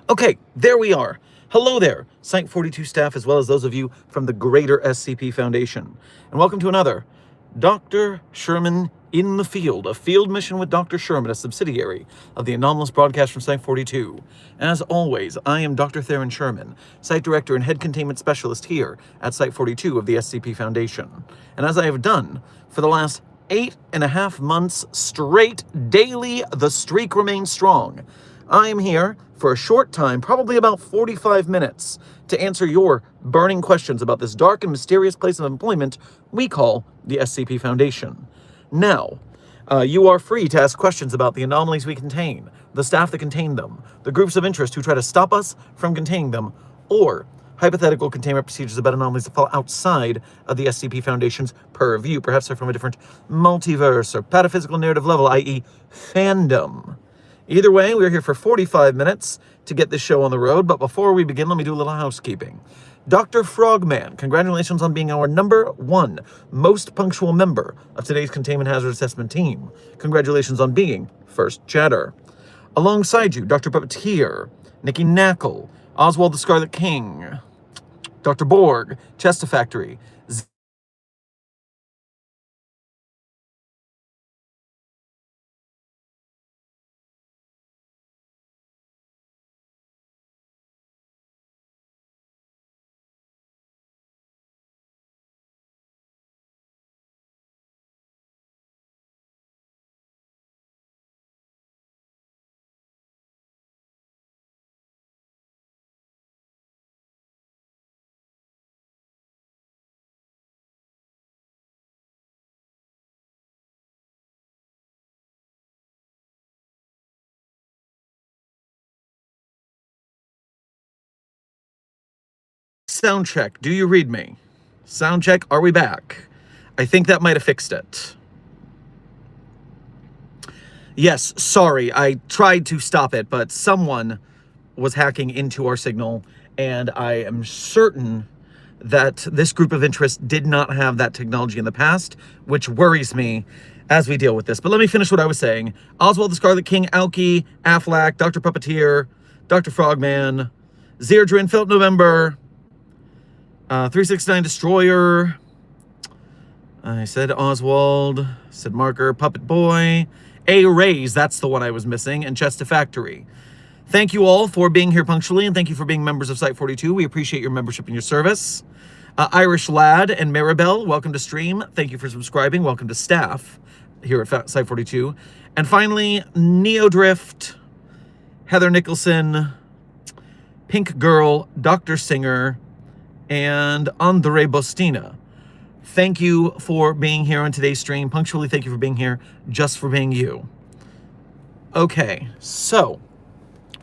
Okay, there we are. Hello there, Site-42 staff, as well as those of you from the greater SCP Foundation. And welcome to another Dr. Sherman in the Field, a field mission with Dr. Sherman, a subsidiary of the anomalous broadcast from Site-42. As always, I am Dr. Theron Sherman, Site Director and Head Containment Specialist here at Site-42 of the SCP Foundation. And as I have done for the last 8.5 months straight, daily, the streak remains strong. I am here for a short time, probably about 45 minutes, to answer your burning questions about this dark and mysterious place of employment we call the SCP Foundation. Now, you are free to ask questions about the anomalies we contain, the staff that contain them, the groups of interest who try to stop us from containing them, or hypothetical containment procedures about anomalies that fall outside of the SCP Foundation's purview. Perhaps they're from a different multiverse or pataphysical narrative level, i.e. fandom. Either way, we're here for 45 minutes to get this show on the road, but before we begin, let me do a little housekeeping. Dr. Frogman, congratulations on being our #1 most punctual member of today's Containment Hazard Assessment team. Congratulations on being first chatter. Alongside you, Dr. Puppeteer, Nikki Knackle, Oswald the Scarlet King, Dr. Borg, Chesta Factory, sound check. Do you read me? Sound check. Are we back? I think that might have fixed it. Yes, sorry. I tried to stop it, but someone was hacking into our signal, and I am certain that this group of interest did not have that technology in the past, which worries me as we deal with this. But let me finish what I was saying. Oswald the Scarlet King, Alki, Aflac, Dr. Puppeteer, Dr. Frogman, Zerdrin, Felt November, 369 Destroyer, I said Oswald, said Marker, Puppet Boy, A Rays, that's the one I was missing, and Chesta Factory. Thank you all for being here punctually, and thank you for being members of Site-42. We appreciate your membership and your service. Irish Lad and Maribel, welcome to stream. Thank you for subscribing. Welcome to staff here at Site-42. And finally, Neodrift, Heather Nicholson, Pink Girl, Dr. Singer, and Andre Bostina. Thank you for being here on today's stream. Punctually, thank you for being here, just for being you. Okay, so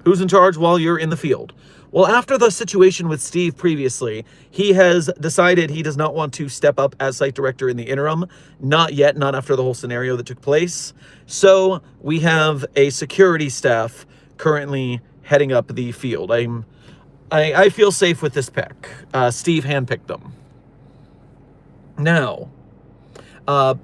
who's in charge while you're in the field? Well, after the situation with Steve previously, he has decided he does not want to step up as site director in the interim. Not yet, not after the whole scenario that took place. So we have a security staff currently heading up the field. I feel safe with this pick. Steve handpicked them. Now,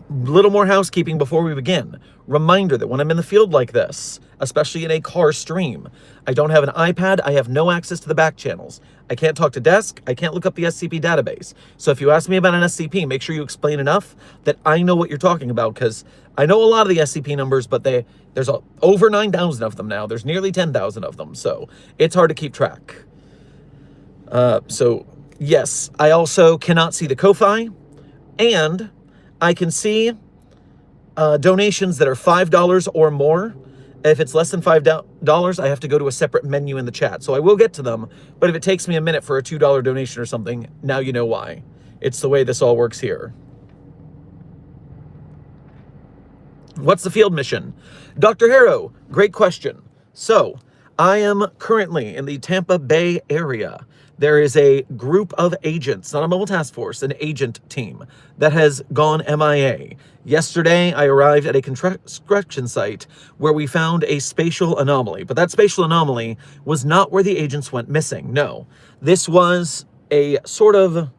little more housekeeping before we begin. Reminder that when I'm in the field like this, especially in a car stream, I don't have an iPad, I have no access to the back channels. I can't talk to desk, I can't look up the SCP database. So if you ask me about an SCP, make sure you explain enough that I know what you're talking about, because I know a lot of the SCP numbers, but there's over 9,000 of them now. There's nearly 10,000 of them, so it's hard to keep track. So yes, I also cannot see the Ko-Fi, and I can see donations that are $5 or more. If it's less than $5, I have to go to a separate menu in the chat. So I will get to them, but if it takes me a minute for a $2 donation or something, now you know why. It's the way this all works here. What's the field mission? Dr. Harrow, great question. So I am currently in the Tampa Bay area. There is a group of agents, not a mobile task force, an agent team that has gone MIA. Yesterday, I arrived at a construction site where we found a spatial anomaly, but that spatial anomaly was not where the agents went missing. No, this was a sort of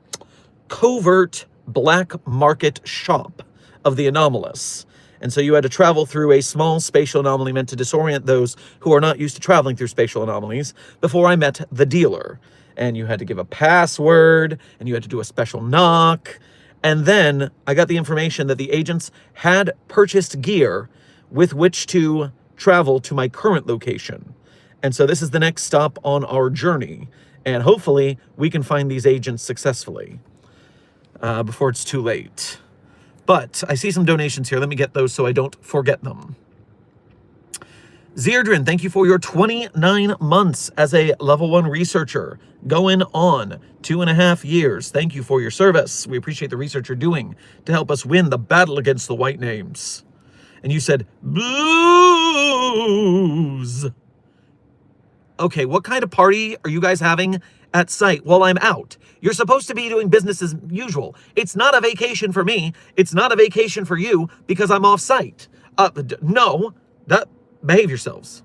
covert black market shop of the anomalous. And so you had to travel through a small spatial anomaly meant to disorient those who are not used to traveling through spatial anomalies before I met the dealer. And you had to give a password, and you had to do a special knock. And then I got the information that the agents had purchased gear with which to travel to my current location. And so this is the next stop on our journey. And hopefully we can find these agents successfully before it's too late. But I see some donations here. Let me get those so I don't forget them. Zerdrin, thank you for your 29 months as a level 1 researcher. Going on 2.5 years. Thank you for your service. We appreciate the research you're doing to help us win the battle against the white names. And you said, booze. Okay, what kind of party are you guys having at site while I'm out? You're supposed to be doing business as usual. It's not a vacation for me. It's not a vacation for you because I'm off site. Behave yourselves.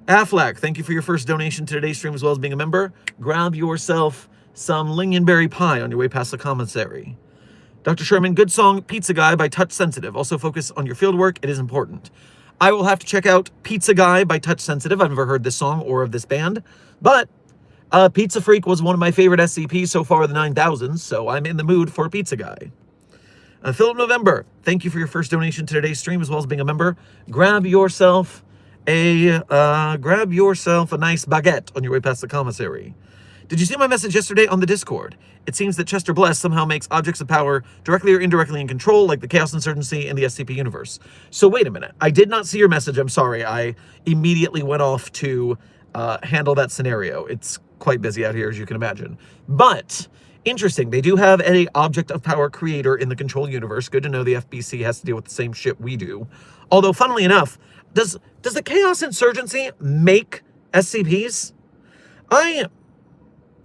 Affleck, thank you for your first donation to today's stream as well as being a member. Grab yourself some lingonberry pie on your way past the commissary. Dr. Sherman, good song, Pizza Guy by Touch Sensitive. Also focus on your field work. It is important. I will have to check out Pizza Guy by Touch Sensitive. I've never heard this song or of this band, but Pizza Freak was one of my favorite SCPs so far in the 9000s, so I'm in the mood for Pizza Guy. Philip November, thank you for your first donation to today's stream as well as being a member. Grab yourself a nice baguette on your way past the commissary. Did you see my message yesterday on the Discord? It seems that Chester Bless somehow makes objects of power directly or indirectly in control, like the Chaos Insurgency and the SCP universe. So wait a minute. I did not see your message. I'm sorry. I immediately went off to handle that scenario. It's quite busy out here, as you can imagine. But interesting. They do have an object of power creator in the control universe. Good to know the FBC has to deal with the same shit we do. Although, funnily enough, does the Chaos Insurgency make SCPs?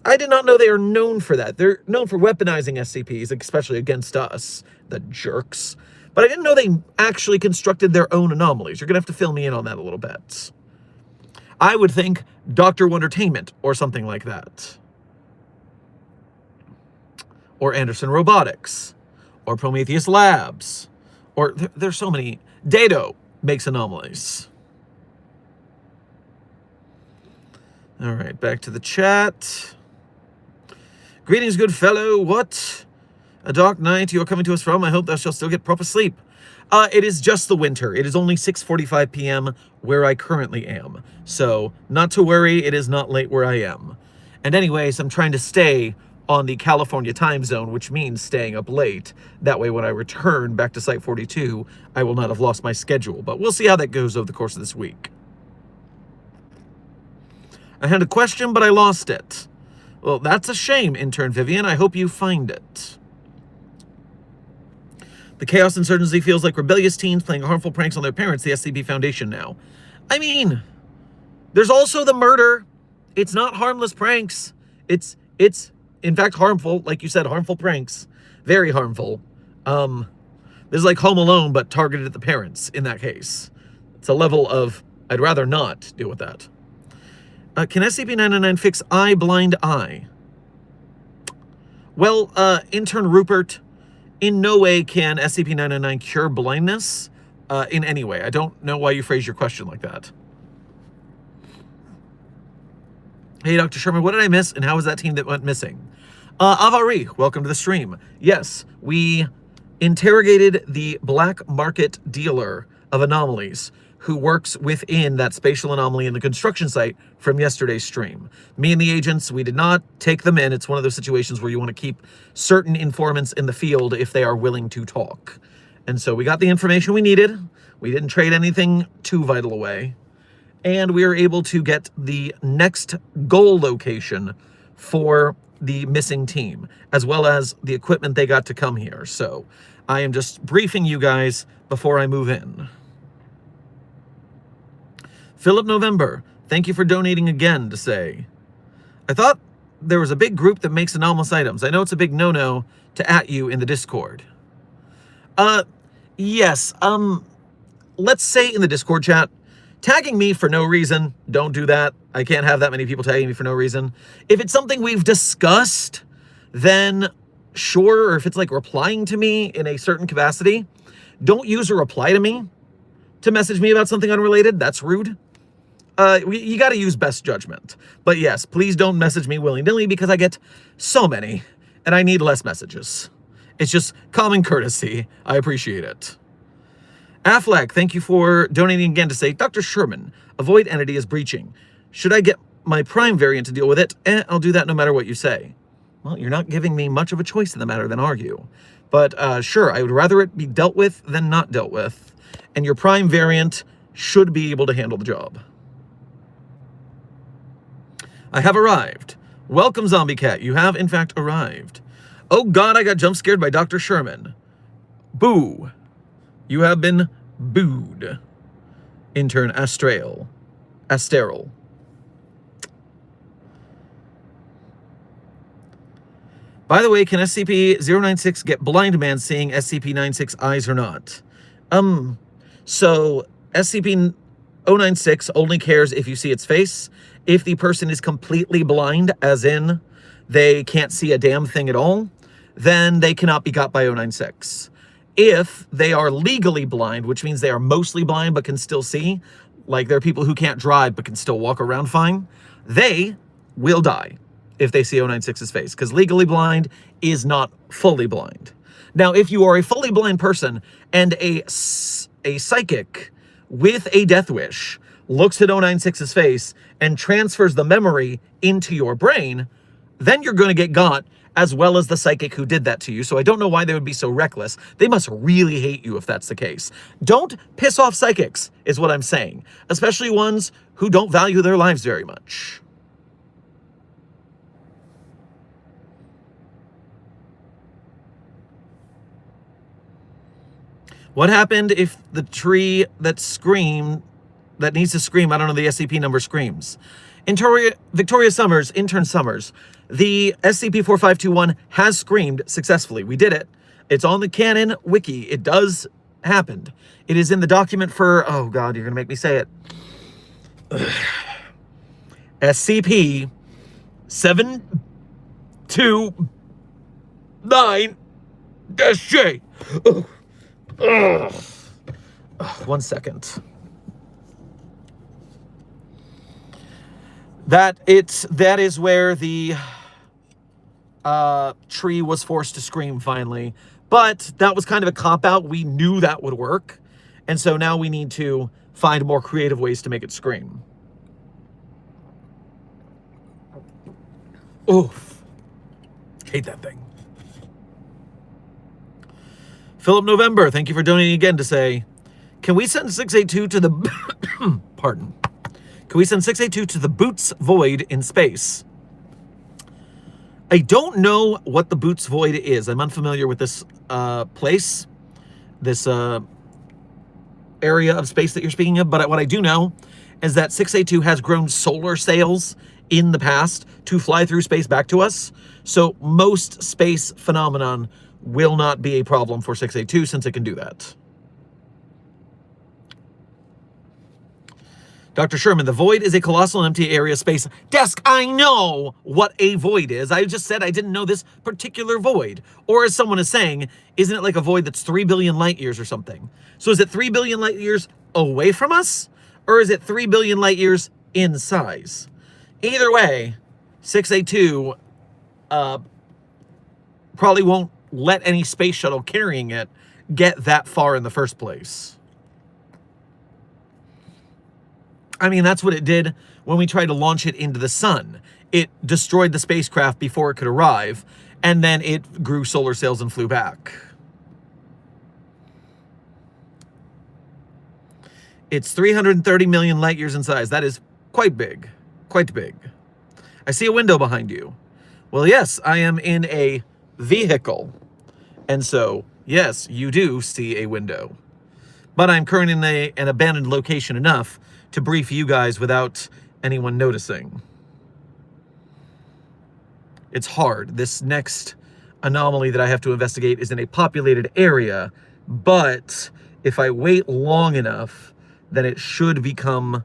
I did not know they are known for that. They're known for weaponizing SCPs, especially against us, the jerks. But I didn't know they actually constructed their own anomalies. You're going to have to fill me in on that a little bit. I would think Dr. Wondertainment or something like that. Or Anderson Robotics. Or Prometheus Labs. Or there's so many. Dado makes anomalies. All right, back to the chat. Greetings, good fellow. What a dark night you are coming to us from. I hope thou shalt still get proper sleep. It is just the winter. It is only 6:45 p.m. where I currently am. So, not to worry, it is not late where I am. And anyways, I'm trying to stay on the California time zone, which means staying up late. That way, when I return back to Site-42, I will not have lost my schedule. But we'll see how that goes over the course of this week. I had a question, but I lost it. Well, that's a shame, intern Vivian. I hope you find it. The Chaos Insurgency feels like rebellious teens playing harmful pranks on their parents, the SCP Foundation now. I mean, there's also the murder. It's not harmless pranks. It's in fact harmful, like you said, harmful pranks. Very harmful. This is like Home Alone, but targeted at the parents in that case. It's a level of, I'd rather not deal with that. Can SCP-999 fix eye blind eye? Well, intern Rupert, in no way can SCP-999 cure blindness in any way. I don't know why you phrase your question like that. Hey, Dr. Sherman, what did I miss, and how was that team that went missing? Avari, welcome to the stream. Yes, we interrogated the black market dealer of anomalies who works within that spatial anomaly in the construction site from yesterday's stream. Me and the agents, we did not take them in. It's one of those situations where you want to keep certain informants in the field if they are willing to talk. And so we got the information we needed. We didn't trade anything too vital away. And we were able to get the next goal location for the missing team, as well as the equipment they got to come here. So I am just briefing you guys before I move in. Philip November, thank you for donating again to say, I thought there was a big group that makes anomalous items. I know it's a big no-no to @ you in the Discord. Yes, let's say in the Discord chat, tagging me for no reason, don't do that. I can't have that many people tagging me for no reason. If it's something we've discussed, then sure, or if it's like replying to me in a certain capacity, Don't use a reply to me to message me about something unrelated. That's rude. You got to use best judgment. But yes, please don't message me willy-nilly because I get so many and I need less messages. It's just common courtesy. I appreciate it. Affleck, thank you for donating again to say, Dr. Sherman, a void entity is breaching. Should I get my prime variant to deal with it? I'll do that no matter what you say. Well, you're not giving me much of a choice in the matter then, are you? But sure, I would rather it be dealt with than not dealt with. And your prime variant should be able to handle the job. I have arrived. Welcome, Zombie Cat. You have, in fact, arrived. Oh, God, I got jump scared by Dr. Sherman. Boo. You have been booed. Intern Astral. By the way, can SCP-096 get blind man seeing SCP-96 eyes or not? So SCP-096 only cares if you see its face. If the person is completely blind, as in they can't see a damn thing at all, then they cannot be got by 096. If they are legally blind, which means they are mostly blind but can still see, like there are people who can't drive but can still walk around fine, they will die if they see 096's face, because legally blind is not fully blind. Now, if you are a fully blind person and a psychic with a death wish looks at 096's face and transfers the memory into your brain, then you're going to get got, as well as the psychic who did that to you. So I don't know why they would be so reckless. They must really hate you if that's the case. Don't piss off psychics, is what I'm saying. Especially ones who don't value their lives very much. What happened if the tree that needs to scream, I don't know, the SCP number screams? Victoria Summers, Intern Summers, the SCP-4521 has screamed successfully. We did it. It's on the canon wiki. It does happen. It is in the document for, oh God, you're going to make me say it. SCP-729-J. One second. That is where the tree was forced to scream finally. But that was kind of a cop-out. We knew that would work. And so now we need to find more creative ways to make it scream. Oof. Hate that thing. Philip November, thank you for donating again to say, can we send 682 to the... Pardon. Can we send 682 to the Boots Void in space? I don't know what the Boots Void is. I'm unfamiliar with this place, this area of space that you're speaking of. But what I do know is that 682 has grown solar sails in the past to fly through space back to us. So most space phenomenon will not be a problem for 682 since it can do that. Dr. Sherman, the void is a colossal empty area space. Desk, I know what a void is. I just said I didn't know this particular void. Or as someone is saying, isn't it like a void that's 3 billion light years or something? So is it 3 billion light years away from us? Or is it 3 billion light years in size? Either way, 682 probably won't let any space shuttle carrying it get that far in the first place. I mean, that's what it did when we tried to launch it into the sun. It destroyed the spacecraft before it could arrive, and then it grew solar sails and flew back. It's 330 million light years in size. That is quite big. Quite big. I see a window behind you. Well, yes, I am in a vehicle. And so, yes, you do see a window. But I'm currently in an abandoned location enough to brief you guys without anyone noticing. It's hard. This next anomaly that I have to investigate is in a populated area, but if I wait long enough, then it should become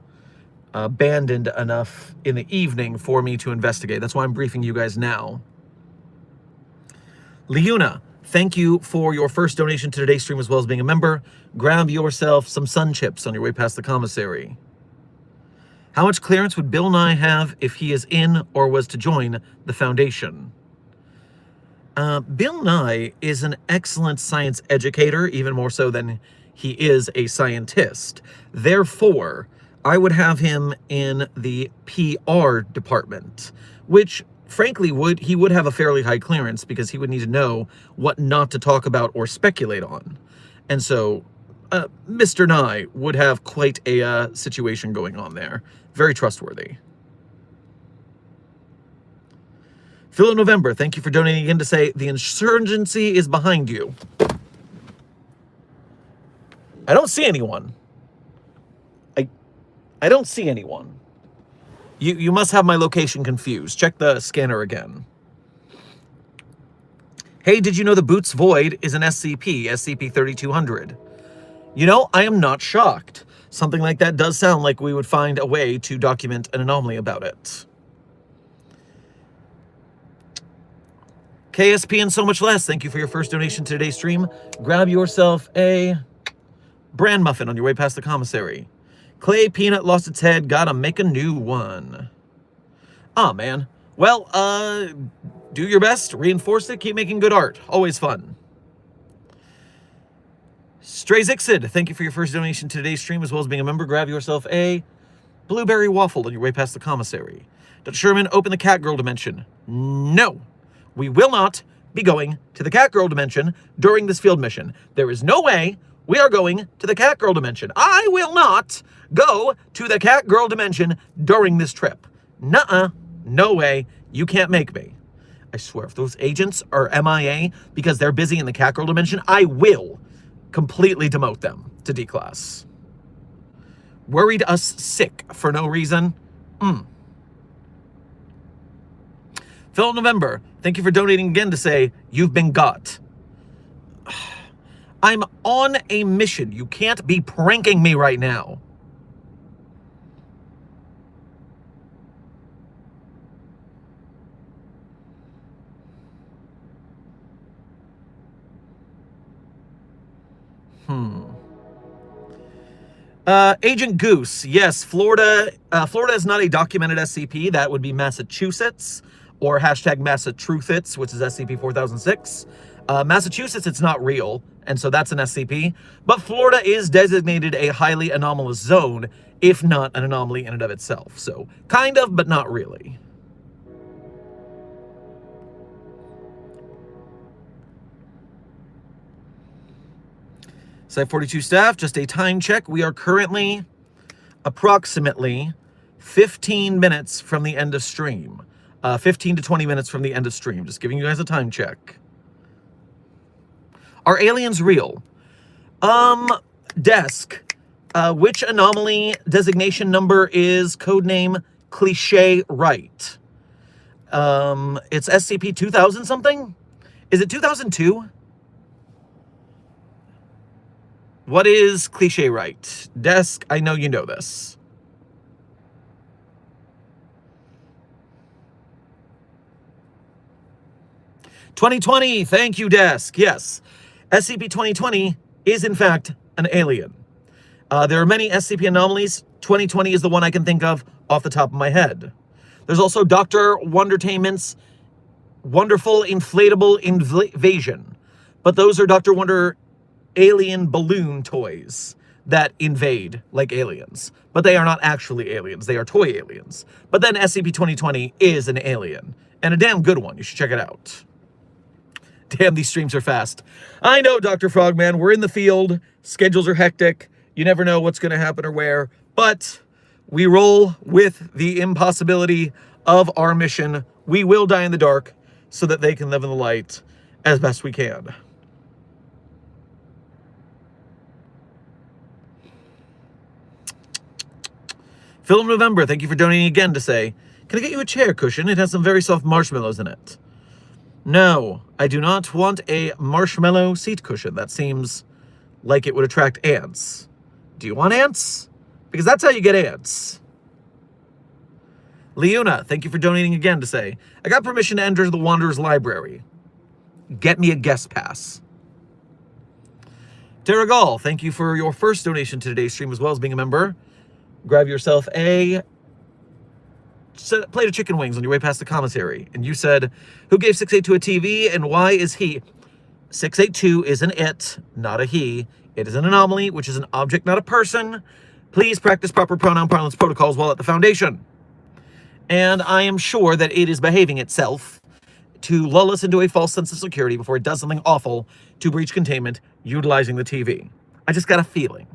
abandoned enough in the evening for me to investigate. That's why I'm briefing you guys now. Leuna, thank you for your first donation to today's stream as well as being a member. Grab yourself some sun chips on your way past the commissary. How much clearance would Bill Nye have if he is in or was to join the foundation? Bill Nye is an excellent science educator, even more so than he is a scientist. Therefore, I would have him in the PR department, which frankly he would have a fairly high clearance because he would need to know what not to talk about or speculate on. And so Mr. Nye would have quite a situation going on there. Very trustworthy. Phil of November, thank you for donating again to say the insurgency is behind you. I don't see anyone. I don't see anyone. You must have my location confused. Check the scanner again. Hey, did you know the Boots Void is an SCP, SCP-3200? You know, I am not shocked. Something like that does sound like we would find a way to document an anomaly about it. KSP and so much less, thank you for your first donation to today's stream. Grab yourself a bran muffin on your way past the commissary. Clay Peanut lost its head, gotta make a new one. Aw, man. Well, do your best, reinforce it, keep making good art. Always fun. Stray Zixid, thank you for your first donation to today's stream, as well as being a member. Grab yourself a blueberry waffle on your way past the commissary. Dr. Sherman, open the Catgirl dimension. No, we will not be going to the Catgirl dimension during this field mission. There is no way we are going to the Catgirl dimension. I will not go to the Catgirl dimension during this trip. Nuh-uh, no way, you can't make me. I swear, if those agents are MIA because they're busy in the Catgirl dimension, I will completely demote them to D-class. Worried us sick for no reason? Phil November, thank you for donating again to say, you've been got. I'm on a mission. You can't be pranking me right now. Agent Goose, yes, Florida is not a documented SCP. That would be Massachusetts, or hashtag Massatruthits, which is SCP-4006. Massachusetts, it's not real, and so that's an SCP. But Florida is designated a highly anomalous zone, if not an anomaly in and of itself. So, kind of, but not really. Site-42 staff, just a time check. We are currently approximately 15 minutes from the end of stream. 15 to 20 minutes from the end of stream. Just giving you guys a time check. Are aliens real? Desk. Which anomaly designation number is codename Cliché Right? It's SCP-2000 something? Is it 2002? What is Cliché Right? Desk, I know you know this. "2020, thank you, Desk." Yes, SCP-2020 is in fact an alien. There are many SCP anomalies. 2020 is the one I can think of off the top of my head. There's also Dr. Wondertainment's Wonderful Inflatable Invasion. But those are Dr. Wonder alien balloon toys that invade like aliens. But they are not actually aliens. They are toy aliens. But then SCP-2020 is an alien. And a damn good one. You should check it out. Damn, these streams are fast. I know, Dr. Frogman. We're in the field. Schedules are hectic. You never know what's going to happen or where. But we roll with the impossibility of our mission. We will die in the dark so that they can live in the light as best we can. Phil of November, thank you for donating again to say, can I get you a chair cushion? It has some very soft marshmallows in it. No, I do not want a marshmallow seat cushion. That seems like it would attract ants. Do you want ants? Because that's how you get ants. Leona, thank you for donating again to say, I got permission to enter the Wanderer's Library. Get me a guest pass. Terragal, thank you for your first donation to today's stream as well as being a member. Grab yourself a plate of chicken wings on your way past the commissary. And you said, who gave 682 a TV and why is he? 682 is an it, not a he. It is an anomaly, which is an object, not a person. Please practice proper pronoun parlance protocols while at the Foundation. And I am sure that it is behaving itself to lull us into a false sense of security before it does something awful to breach containment utilizing the TV. I just got a feeling.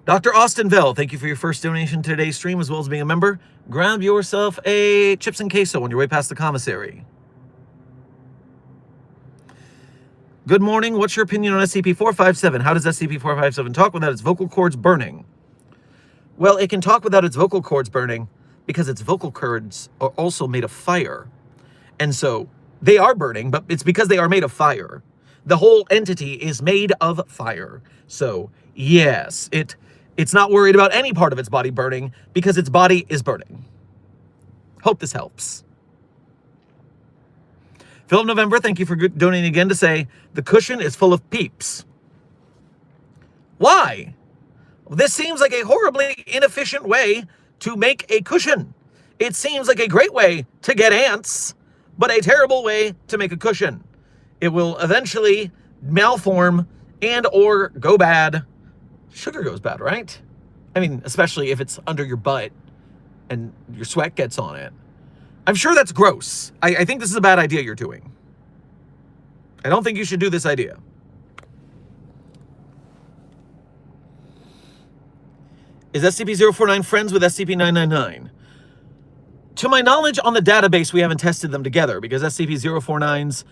Dr. Austin Vell, thank you for your first donation to today's stream as well as being a member. Grab yourself a chips and queso on your way past the commissary. Good morning. What's your opinion on SCP-457? How does SCP-457 talk without its vocal cords burning? Well, it can talk without its vocal cords burning because its vocal cords are also made of fire. And so they are burning, but it's because they are made of fire. The whole entity is made of fire. So, yes, it's not worried about any part of its body burning because its body is burning. Hope this helps. Philip November, thank you for donating again to say, the cushion is full of peeps. Why? This seems like a horribly inefficient way to make a cushion. It seems like a great way to get ants, but a terrible way to make a cushion. It will eventually malform and or go bad. Sugar goes bad, right? I mean, especially if it's under your butt and your sweat gets on it. I'm sure that's gross. I think this is a bad idea you're doing. I don't think you should do this idea. Is SCP-049 friends with SCP-999? To my knowledge, on the database, we haven't tested them together because SCP-049's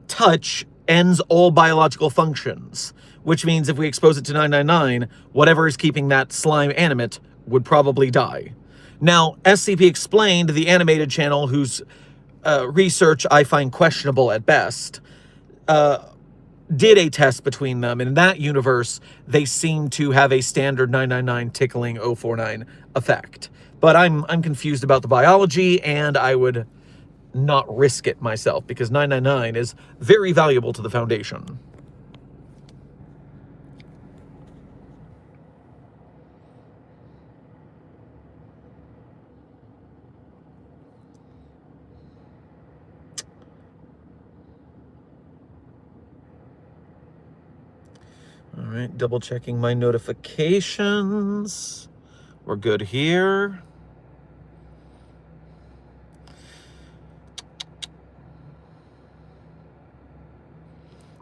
touch ends all biological functions, which means if we expose it to 999, whatever is keeping that slime animate would probably die. Now, SCP Explained, the animated channel whose research I find questionable at best, did a test between them. And in that universe, they seem to have a standard 999 tickling 049 effect. But I'm confused about the biology, and I would not risk it myself because 999 is very valuable to the Foundation. All right, double checking my notifications. We're good here.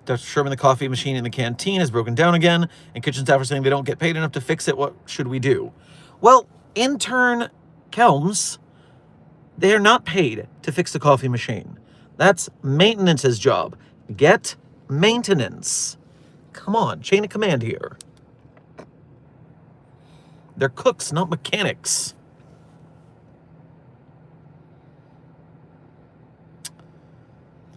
Dr. Sherman, the coffee machine in the canteen is broken down again, and kitchen staff are saying they don't get paid enough to fix it. What should we do? Well, intern Kelms, they're not paid to fix the coffee machine. That's maintenance's job. Get maintenance. Come on, chain of command here. They're cooks, not mechanics.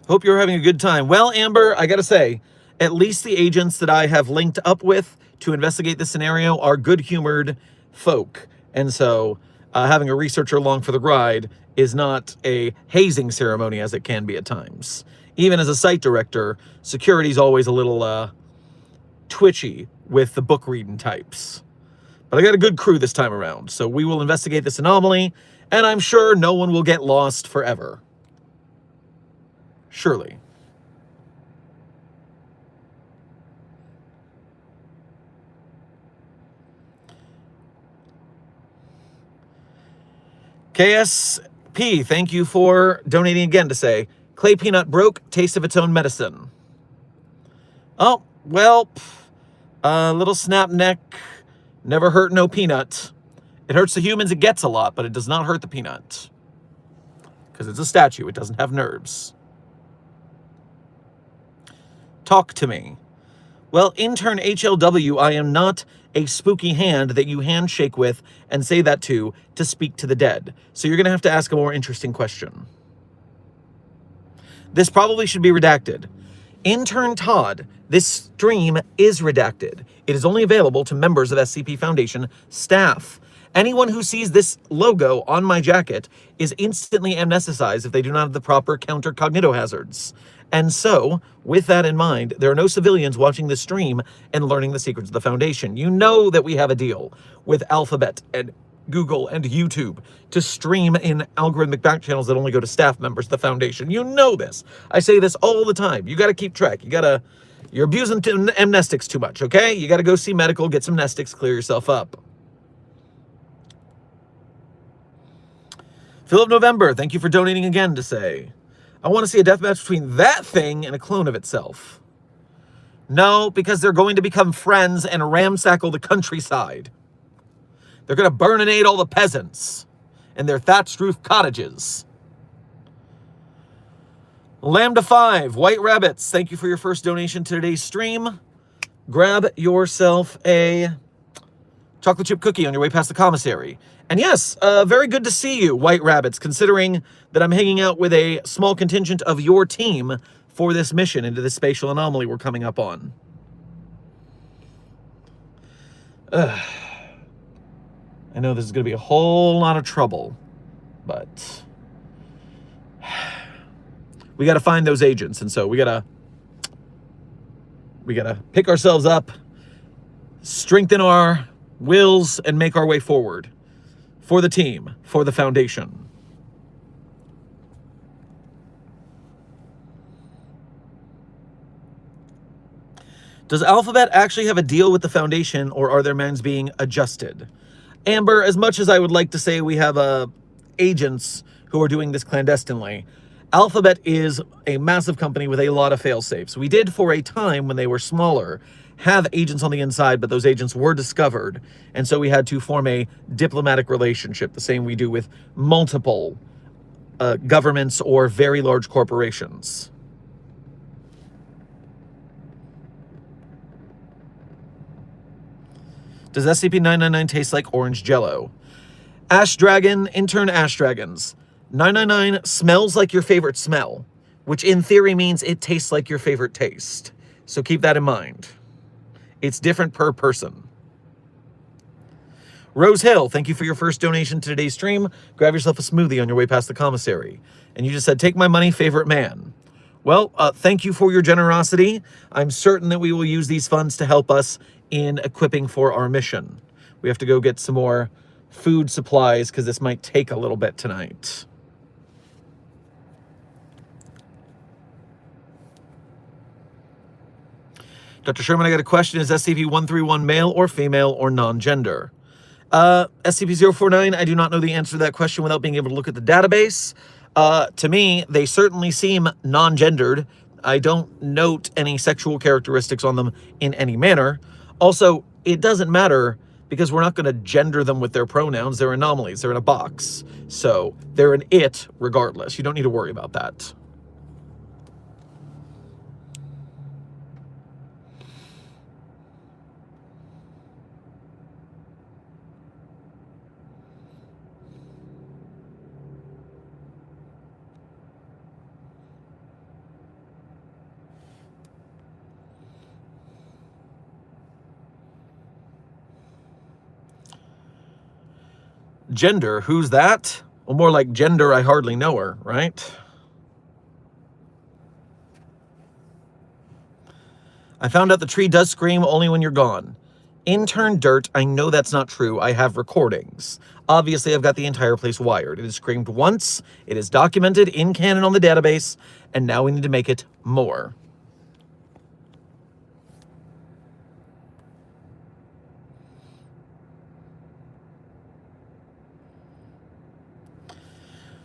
Hope you're having a good time. Well, Amber, I gotta say, at least the agents that I have linked up with to investigate this scenario are good-humored folk. And so having a researcher along for the ride is not a hazing ceremony as it can be at times. Even as a site director, security's always a little twitchy with the book reading types. But I got a good crew this time around, so we will investigate this anomaly, and I'm sure no one will get lost forever. Surely. KSP, thank you for donating again to say, Clay Peanut broke, taste of its own medicine. Oh, well, little snap neck, never hurt no peanut. It hurts the humans it gets a lot, but it does not hurt the peanut. Because it's a statue, it doesn't have nerves. Talk to me. Well, intern HLW, I am not a spooky hand that you handshake with and say that to speak to the dead. So you're going to have to ask a more interesting question. This probably should be redacted. Intern Todd, this stream is redacted. It is only available to members of SCP Foundation staff. Anyone who sees this logo on my jacket is instantly amnesticized if they do not have the proper counter cognitohazards. And so, with that in mind, there are no civilians watching the stream and learning the secrets of the Foundation. You know that we have a deal with Alphabet and Google and YouTube to stream in algorithmic back channels that only go to staff members of the Foundation. You know this. I say this all the time. You got to keep track. You're abusing amnestics too much, okay? You got to go see medical, get some amnestics, clear yourself up. Philip November, thank you for donating again to say, I want to see a deathmatch between that thing and a clone of itself. No, because they're going to become friends and ramsackle the countryside. They're going to burn and aid all the peasants and their thatched roof cottages. Lambda 5, White Rabbits, thank you for your first donation to today's stream. Grab yourself a chocolate chip cookie on your way past the commissary. And yes, very good to see you, White Rabbits, considering that I'm hanging out with a small contingent of your team for this mission into this spatial anomaly we're coming up on. I know this is going to be a whole lot of trouble, but we got to find those agents, and so we got to pick ourselves up, strengthen our wills, and make our way forward for the team, for the Foundation. Does Alphabet actually have a deal with the Foundation, or are their minds being adjusted? Amber, as much as I would like to say we have agents who are doing this clandestinely, Alphabet is a massive company with a lot of fail-safes. We did, for a time when they were smaller, have agents on the inside, but those agents were discovered, and so we had to form a diplomatic relationship, the same we do with multiple governments or very large corporations. Does SCP-999 taste like orange jello? Ash Dragon, intern Ash Dragons. 999 smells like your favorite smell, which in theory means it tastes like your favorite taste. So keep that in mind. It's different per person. Rose Hill, thank you for your first donation to today's stream. Grab yourself a smoothie on your way past the commissary. And you just said, take my money, favorite man. Well, thank you for your generosity. I'm certain that we will use these funds to help us in equipping for our mission. We have to go get some more food supplies because this might take a little bit tonight. Dr. Sherman, I got a question. Is SCP-131 male or female or non-gender? SCP-049, I do not know the answer to that question without being able to look at the database. To me, they certainly seem non-gendered. I don't note any sexual characteristics on them in any manner. Also, it doesn't matter because we're not going to gender them with their pronouns. They're anomalies. They're in a box. So they're an it regardless. You don't need to worry about that. Gender, who's that? Well, more like gender, I hardly know her, right? I found out the tree does scream only when you're gone. Intern Dirt, I know that's not true. I have recordings. Obviously, I've got the entire place wired. It has screamed once, it is documented in canon on the database, and now we need to make it more.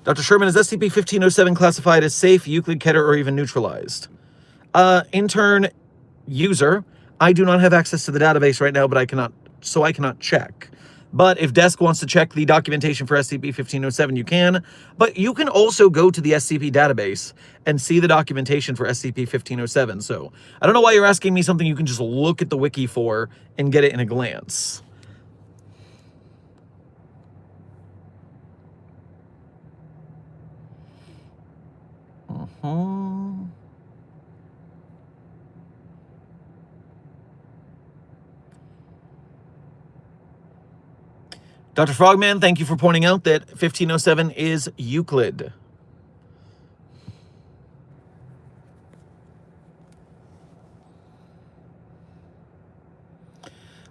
Dr. Sherman, is SCP-1507 classified as safe, Euclid, Keter, or even neutralized? Intern user, I do not have access to the database right now, but I cannot check. But if Desk wants to check the documentation for SCP-1507, you can. But you can also go to the SCP database and see the documentation for SCP-1507. So I don't know why you're asking me something you can just look at the wiki for and get it in a glance. Dr. Frogman, thank you for pointing out that 1507 is Euclid.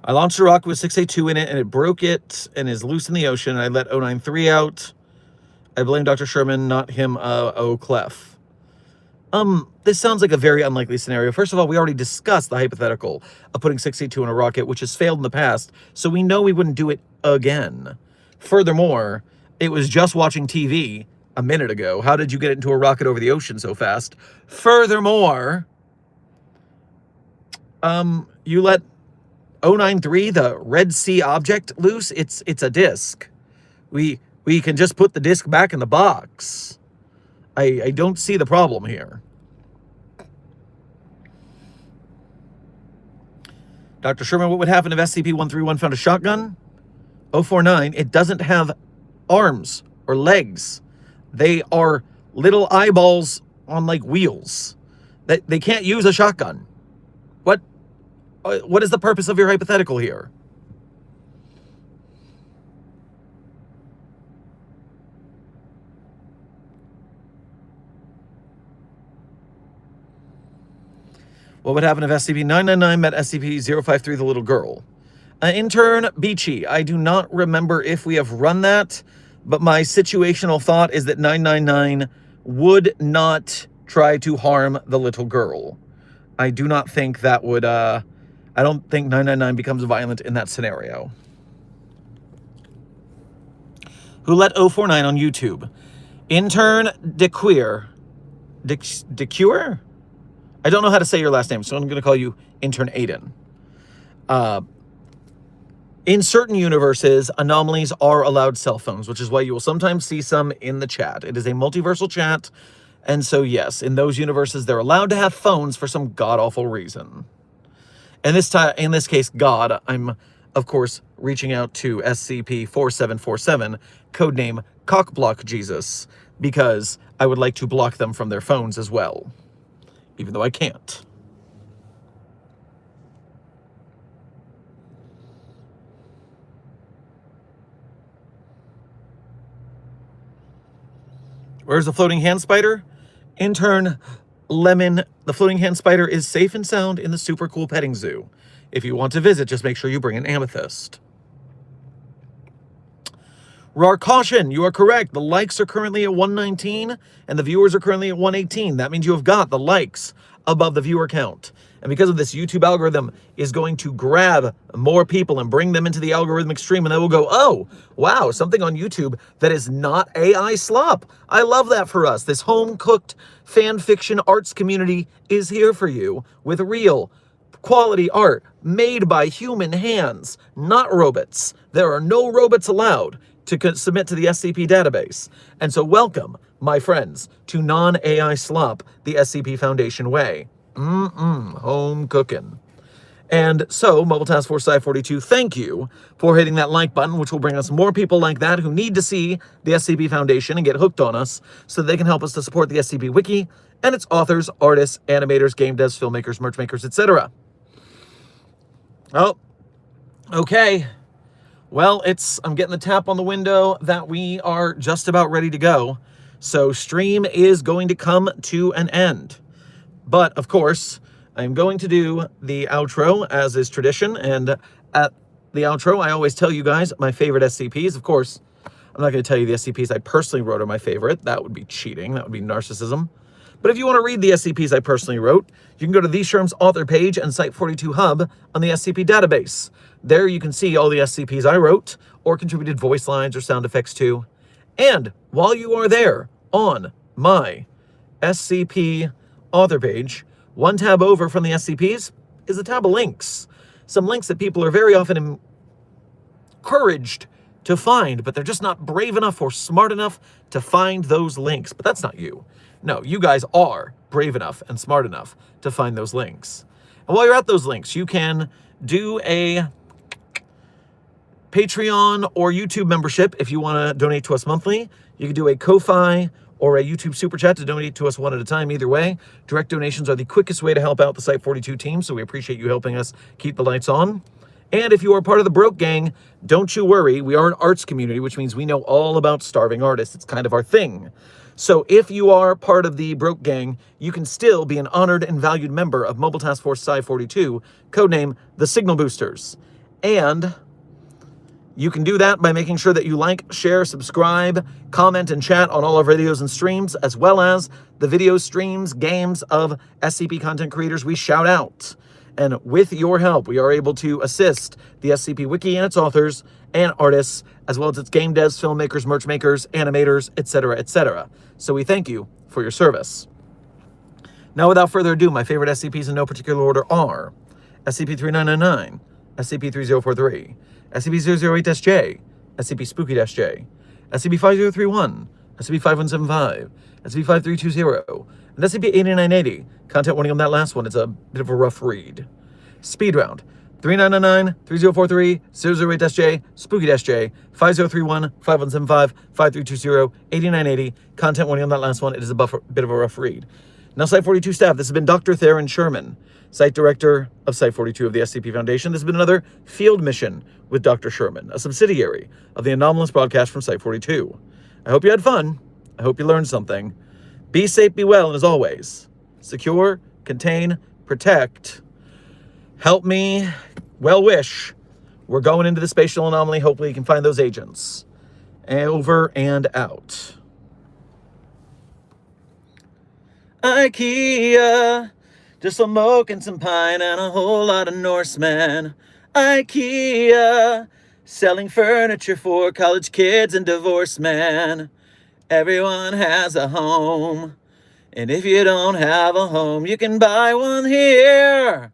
I launched a rocket with 682 in it, and it broke it and is loose in the ocean. I let 093 out. I blame Dr. Sherman, not him, Clef. This sounds like a very unlikely scenario. First of all, we already discussed the hypothetical of putting 682 in a rocket, which has failed in the past, so we know we wouldn't do it again. Furthermore, it was just watching TV a minute ago. How did you get into a rocket over the ocean so fast? Furthermore, you let 093, the Red Sea object, loose. It's a disc. We can just put the disc back in the box. I don't see the problem here. Dr. Sherman, what would happen if SCP-131 found a shotgun? 049, it doesn't have arms or legs. They are little eyeballs on like wheels. They can't use a shotgun. What is the purpose of your hypothetical here? What would happen if SCP-999 met SCP-053, the little girl? Intern Beachy, I do not remember if we have run that, but my situational thought is that 999 would not try to harm the little girl. I do not think that would, I don't think 999 becomes violent in that scenario. Who let 049 on YouTube? Intern DeQueer. DeQueer? I don't know how to say your last name, so I'm going to call you Intern Aiden. In certain universes, anomalies are allowed cell phones, which is why you will sometimes see some in the chat. It is a multiversal chat, and so yes, in those universes, they're allowed to have phones for some god-awful reason. And in this case, God, I'm, of course, reaching out to SCP-4747, codename Cockblock Jesus, because I would like to block them from their phones as well, even though I can't. Where's the floating hand spider? Intern Lemon, the floating hand spider is safe and sound in the super cool petting zoo. If you want to visit, just make sure you bring an amethyst. Rar Caution, you are correct. The likes are currently at 119 and the viewers are currently at 118. That means you have got the likes above the viewer count. And because of this, YouTube algorithm is going to grab more people and bring them into the algorithmic stream, and they will go, oh, wow, something on YouTube that is not AI slop. I love that for us. This home-cooked fan fiction arts community is here for you with real quality art made by human hands, not robots. There are no robots allowed to submit to the SCP database. And so welcome, my friends, to non-AI slop, the SCP Foundation way. Home cooking. And so, Mobile Task Force Site-42, thank you for hitting that like button, which will bring us more people like that who need to see the SCP Foundation and get hooked on us so they can help us to support the SCP Wiki and its authors, artists, animators, game devs, filmmakers, merch makers, etc. Oh, okay. Well, I'm getting the tap on the window that we are just about ready to go. So stream is going to come to an end. But, of course, I'm going to do the outro, as is tradition, and at the outro, I always tell you guys my favorite SCPs. Of course, I'm not going to tell you the SCPs I personally wrote are my favorite. That would be cheating. That would be narcissism. But if you want to read the SCPs I personally wrote, you can go to The Sherm's author page and Site-42 Hub on the SCP database. There you can see all the SCPs I wrote, or contributed voice lines or sound effects to. And while you are there, on my SCP author page, one tab over from the SCPs is a tab of links. Some links that people are very often encouraged to find, but they're just not brave enough or smart enough to find those links. But that's not you. No, you guys are brave enough and smart enough to find those links. And while you're at those links, you can do a Patreon or YouTube membership if you want to donate to us monthly. You can do a Ko-Fi or a YouTube Super Chat to donate to us one at a time. Either way, direct donations are the quickest way to help out the Site-42 team, so we appreciate you helping us keep the lights on. And if you are part of the Broke Gang, don't you worry. We are an arts community, which means we know all about starving artists. It's kind of our thing. So if you are part of the Broke Gang, you can still be an honored and valued member of Mobile Task Force Site-42, codename the Signal Boosters. And you can do that by making sure that you like, share, subscribe, comment, and chat on all our videos and streams, as well as the video streams, games of SCP content creators we shout out. And with your help, we are able to assist the SCP Wiki and its authors and artists, as well as its game devs, filmmakers, merch makers, animators, etc., etc. So we thank you for your service. Now, without further ado, my favorite SCPs in no particular order are SCP-3999, SCP-3043, SCP-008-J, SCP-Spooky-J, SCP-5031, SCP-5175, SCP-5320, and SCP-8980. Content warning on that last one, it's a bit of a rough read. Speed round. 3999, 3043, 008-J, Spooky-J, 5031, 5175, 5320, 8980. Content warning on that last one, it is a bit of a rough read. Now, Site-42 staff, this has been Dr. Theron Sherman, Site Director of Site-42 of the SCP Foundation. This has been another field mission with Dr. Sherman, a subsidiary of the anomalous broadcast from Site-42. I hope you had fun. I hope you learned something. Be safe, be well, and as always, secure, contain, protect. Help me, well wish. We're going into the spatial anomaly. Hopefully you can find those agents. Over and out. IKEA, just some oak and some pine and a whole lot of Norsemen. IKEA, selling furniture for college kids and divorced men. Everyone has a home, and if you don't have a home, you can buy one here.